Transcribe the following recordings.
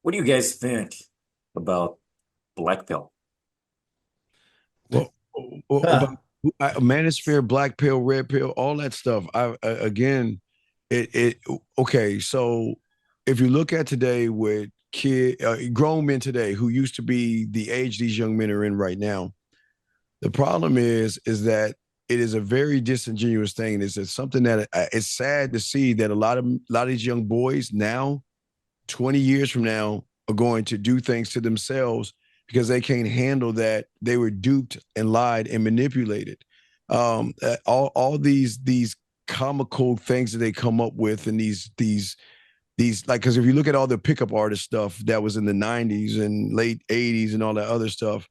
What do you guys think about black pill? Well, about manosphere, black pill, red pill, all that stuff. Again, it okay. So if you look at today with grown men today who used to be the age these young men are in right now, the problem is that it is a very disingenuous thing. It's something that it's sad to see that a lot of these young boys now 20 years from now are going to do things to themselves because they can't handle that they were duped and lied and manipulated. All these comical things that they come up with and these like because if you look at all the pickup artist stuff that was in the 90s and late 80s and all that other stuff,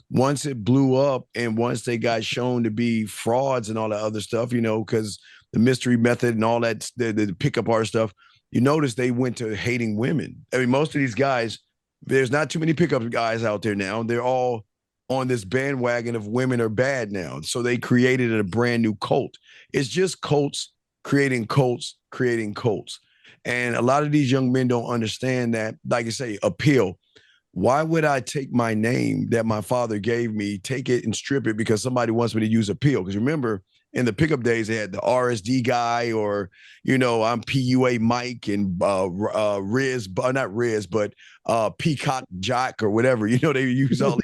once it blew up and once they got shown to be frauds and all that other stuff, because the mystery method and all that, the pickup art stuff, you notice they went to hating women. I mean, most of these guys, there's not too many pickup guys out there now. They're all on this bandwagon of women are bad now. So they created a brand new cult. It's just cults creating cults, creating cults. And a lot of these young men don't understand that, like I say, appeal. Why would I take my name that my father gave me, take it and strip it because somebody wants me to use a pill? Because remember, in the pickup days, they had the RSD guy, or I'm PUA Mike and Riz, not Riz, but Peacock Jock or whatever. They use all these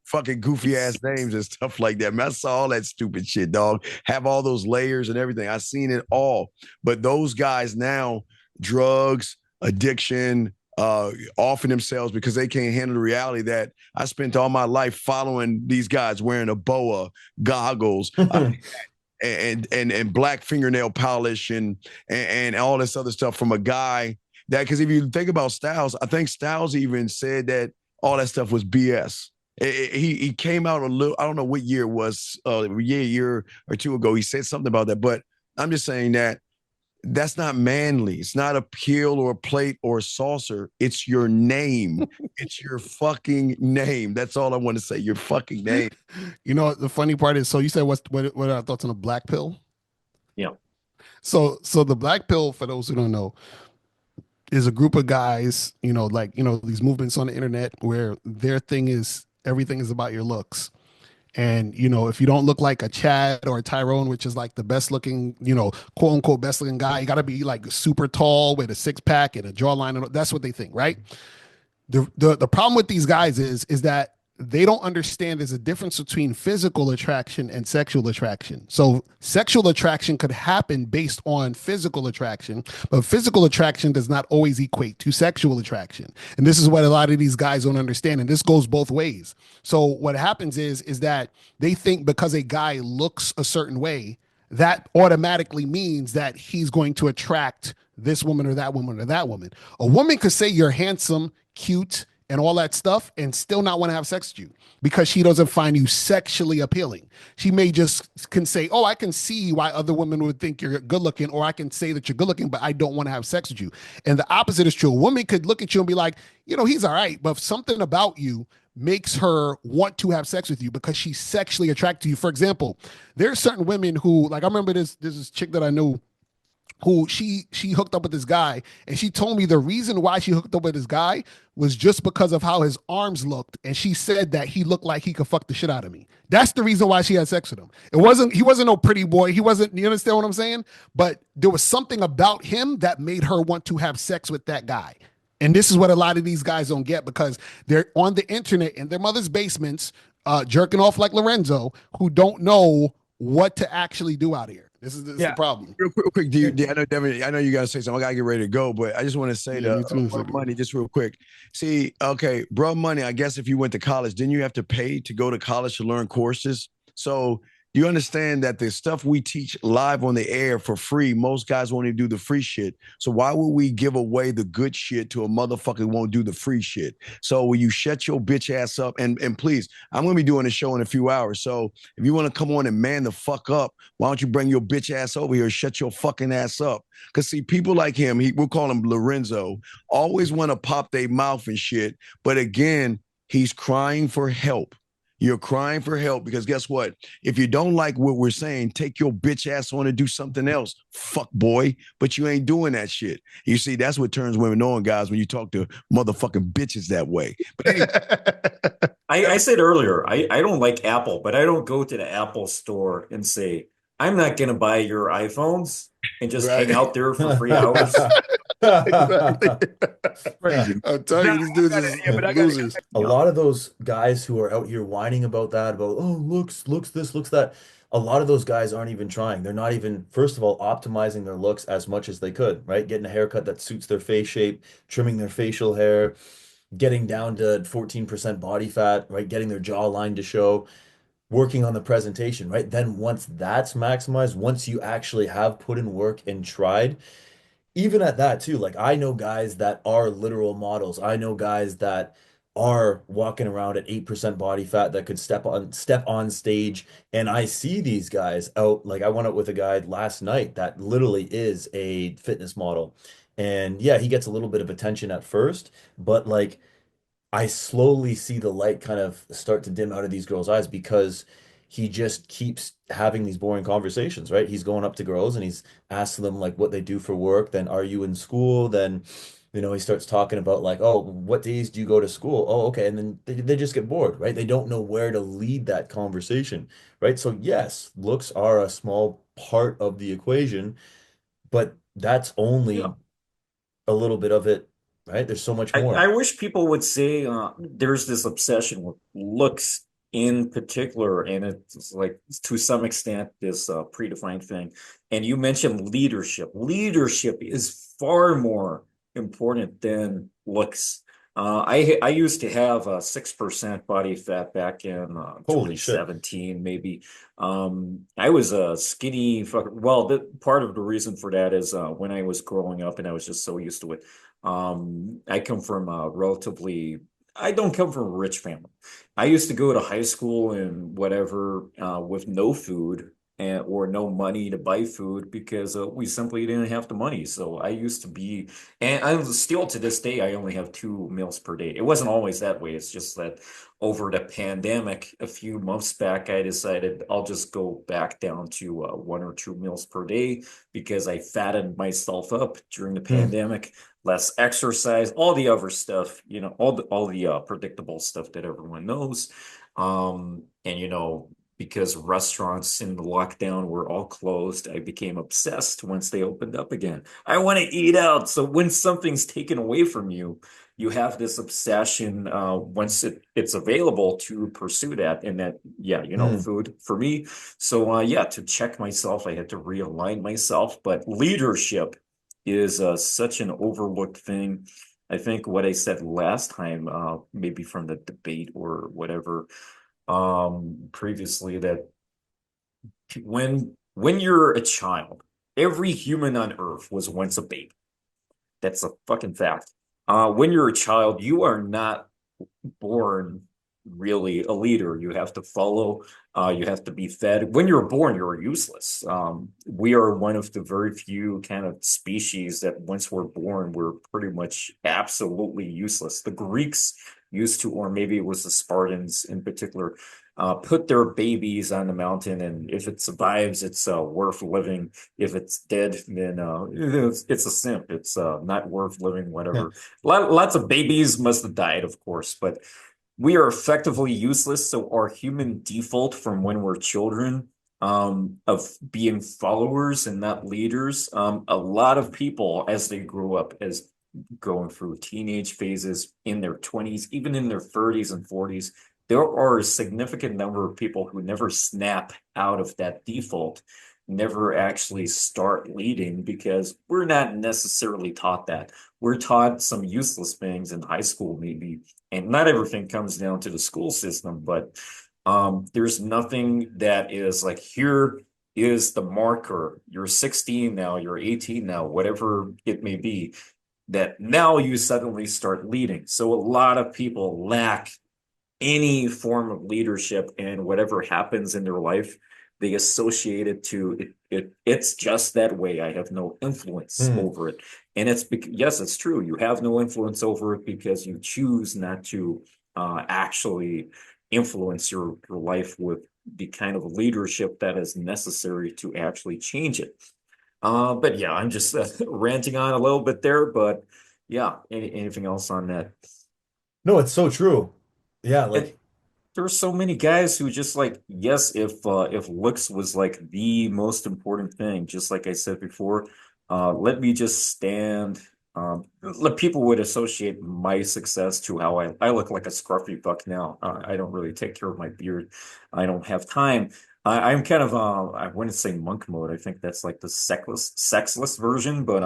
fucking goofy ass names and stuff like that. Man, I saw all that stupid shit, dog. Have all those layers and everything. I seen it all. But those guys now, drugs, addiction, offing themselves because they can't handle the reality that I spent all my life following these guys wearing a boa, goggles, and black fingernail polish and all this other stuff from a guy that because if you think about Styles, I think Styles even said that all that stuff was BS. He came out a little. I don't know what year it was. Year or two ago, he said something about that. But I'm just saying that that's not manly. It's not a pill or a plate or a saucer. It's your name. It's your fucking name. That's all I want to say. Your fucking name. The funny part is, so you said what are our thoughts on the black pill? Yeah. So the black pill, for those who don't know, is a group of guys, these movements on the internet where their thing is everything is about your looks. And if you don't look like a Chad or a Tyrone, which is like the best looking, quote unquote best looking guy, you got to be like super tall with a six pack and a jawline, and that's what they think, right? The problem with these guys is that they don't understand there's a difference between physical attraction and sexual attraction. So sexual attraction could happen based on physical attraction, but physical attraction does not always equate to sexual attraction. And this is what a lot of these guys don't understand. And this goes both ways. So what happens is that they think because a guy looks a certain way, that automatically means that he's going to attract this woman or that woman or that woman. A woman could say you're handsome, cute, and all that stuff and still not want to have sex with you because she doesn't find you sexually appealing. She may just can say, "Oh, I can see why other women would think you're good looking," or I can say that you're good looking, but I don't want to have sex with you. And the opposite is true. A woman could look at you and be like, he's all right, but if something about you makes her want to have sex with you because she's sexually attracted to you. For example, there are certain women who, like, I remember this chick that I knew who she hooked up with this guy, and she told me the reason why she hooked up with this guy was just because of how his arms looked, and she said that he looked like he could fuck the shit out of me. That's the reason why she had sex with him. He wasn't no pretty boy. He wasn't, you understand what I'm saying? But there was something about him that made her want to have sex with that guy. And this is what a lot of these guys don't get because they're on the internet in their mother's basements, jerking off like Lorenzo, who don't know what to actually do out here. This is the Yeah. problem. Real quick, I know Devin, I know you gotta say something. I gotta get ready to go, but I just want to say Yeah, to me too. In a Bro second. Money, just real quick. See, okay, Bro Money, I guess if you went to college, didn't you have to pay to go to college to learn courses? So you understand that the stuff we teach live on the air for free, most guys won't even do the free shit. So why would we give away the good shit to a motherfucker who won't do the free shit? So will you shut your bitch ass up? And please, I'm gonna be doing a show in a few hours. So if you want to come on and man the fuck up, why don't you bring your bitch ass over here and shut your fucking ass up? Because see, people like him, we'll call him Lorenzo, always want to pop their mouth and shit. But again, he's crying for help. You're crying for help because guess what? If you don't like what we're saying, take your bitch ass on and do something else. Fuck boy. But you ain't doing that shit. You see, that's what turns women on, guys, when you talk to motherfucking bitches that way. But anyway, I said earlier, I don't like Apple, but I don't go to the Apple store and say, I'm not going to buy your iPhones and just hang right. out there for 3 hours. Exactly. Crazy. I'm telling Nah, you, these dudes is yeah, but I got losers. A Yeah. lot of those guys who are out here whining about that, about, oh, looks this, looks that. A lot of those guys aren't even trying. They're not even, first of all, optimizing their looks as much as they could, right? Getting a haircut that suits their face shape, trimming their facial hair, getting down to 14% body fat, right? Getting their jawline to show, working on the presentation, right? Then once that's maximized, once you actually have put in work and tried, even at that too, like I know guys that are literal models. I know guys that are walking around at 8% body fat that could step on stage. And I see these guys out, like I went out with a guy last night that literally is a fitness model. And yeah, he gets a little bit of attention at first, but like I slowly see the light kind of start to dim out of these girls' eyes because he just keeps having these boring conversations, right? He's going up to girls and he's asking them like what they do for work. Then are you in school? Then, he starts talking about like, oh, what days do you go to school? Oh, okay. And then they just get bored, right? They don't know where to lead that conversation, right? So yes, looks are a small part of the equation, but that's Yeah. only a little bit of it, right? There's so much I more. wish people would say there's this obsession with looks in particular, and it's like to some extent this predefined thing. And you mentioned leadership. Leadership is far more important than looks. I used to have 6% body fat back in Holy shit. 2017, maybe. I was a skinny fucker. Well, part of the reason for that is when I was growing up, and I was just so used to it. I come from a relatively, I don't come from a rich family. I used to go to high school and whatever with no food or no money to buy food because we simply didn't have the money. So I used to be, and I still to this day, I only have 2 meals per day. It wasn't always that way. It's just that over the pandemic, a few months back, I decided I'll just go back down to 1 or 2 meals per day because I fattened myself up during the Hmm. pandemic, less exercise, all the other stuff, all the predictable stuff that everyone knows. And because restaurants in the lockdown were all closed, I became obsessed once they opened up again. I want to eat out. So when something's taken away from you, you have this obsession once it's available to pursue that. And that, yeah, Hmm. food for me. So yeah, to check myself, I had to realign myself. But leadership is such an overlooked thing. I think what I said last time, maybe from the debate or whatever, previously, that when you're a child, every human on Earth was once a baby. That's a fucking fact. When you're a child, you are not born really a leader. You have to follow, you have to be fed. When you're born, you're useless. We are one of the very few kind of species that once we're born, we're pretty much absolutely useless. The Greeks used to, or maybe it was the Spartans in particular, put their babies on the mountain, and if it survives, it's worth living. If it's dead, then it's a simp. It's not worth living, whatever. Lots of babies must have died, of course, but we are effectively useless. So our human default from when we're children, of being followers and not leaders, a lot of people as they grow up, as going through teenage phases in their 20s, even in their 30s and 40s, there are a significant number of people who never snap out of that default, never actually start leading because we're not necessarily taught that. We're taught some useless things in high school, maybe, and not everything comes down to the school system, but there's nothing that is like, here is the marker. You're 16 now, you're 18 now, whatever it may be, that now you suddenly start leading. So a lot of people lack any form of leadership, and whatever happens in their life, they associate it to it's just that way. I have no influence Hmm. over it. And it's because, yes, it's true. You have no influence over it because you choose not to actually influence your life with the kind of leadership that is necessary to actually change it. But yeah, I'm just ranting on a little bit there, but yeah, anything else on that? No, it's so true. Yeah, And like there's so many guys who just like, yes, if looks was like the most important thing, just like I said before, let me just stand. Let people would associate my success to how I look like a scruffy buck now. I don't really take care of my beard. I don't have time. I'm kind of I wouldn't say monk mode. I think that's like the sexless version, but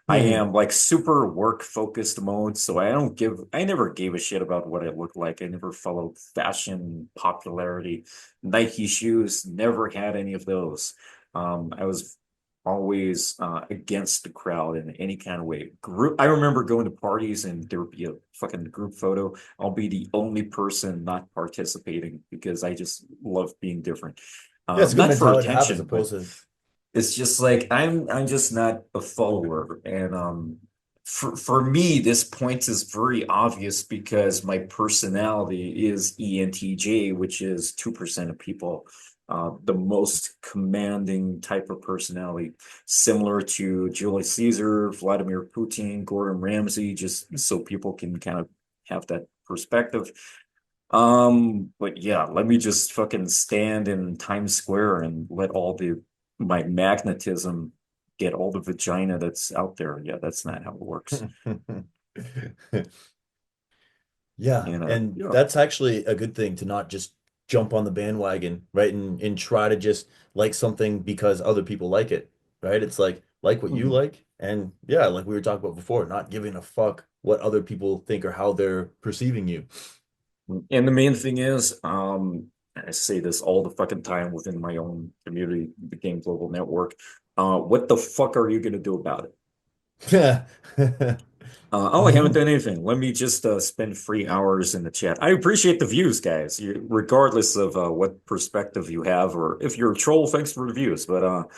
I hmm. am like super work focused mode, so I never gave a shit about what I look like. I never followed fashion, popularity, Nike shoes, never had any of those. I was always against the crowd in any kind of way. I remember going to parties and there would be a fucking group photo. I'll be the only person not participating because I just love being different. Yeah, it's a good Not for mentality to have as attention, but opposed to it's just like I'm just not a follower. And for me, this point is very obvious because my personality is ENTJ, which is 2% of people. The most commanding type of personality, similar to Julius Caesar, Vladimir Putin, Gordon Ramsay, just so people can kind of have that perspective. But yeah, let me just fucking stand in Times Square and let all the my magnetism get all the vagina that's out there. Yeah, that's not how it works. Yeah, And and yeah. that's actually a good thing to not just jump on the bandwagon, right? And try to just like something because other people like it, right? It's like what you Mhm. like. And yeah, like we were talking about before, not giving a fuck what other people think or how they're perceiving you. And the main thing is, I say this all the fucking time within my own community, the Game Global Network. What the fuck are you gonna do about it? Yeah. Oh, I haven't done anything. Let me just spend free hours in the chat. I appreciate the views, guys, regardless of what perspective you have, or if you're a troll, thanks for the views. But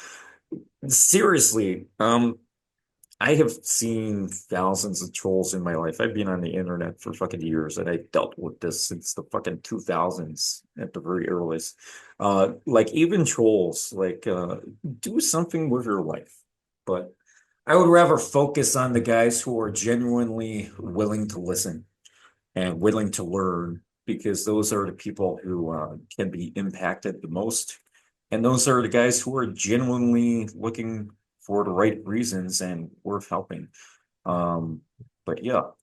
seriously, I have seen thousands of trolls in my life. I've been on the internet for fucking years, and I dealt with this since the fucking 2000s at the very earliest. Like even trolls, like do something with your life. But I would rather focus on the guys who are genuinely willing to listen and willing to learn, because those are the people who can be impacted the most. And those are the guys who are genuinely looking for the right reasons and worth helping. Um, but yeah,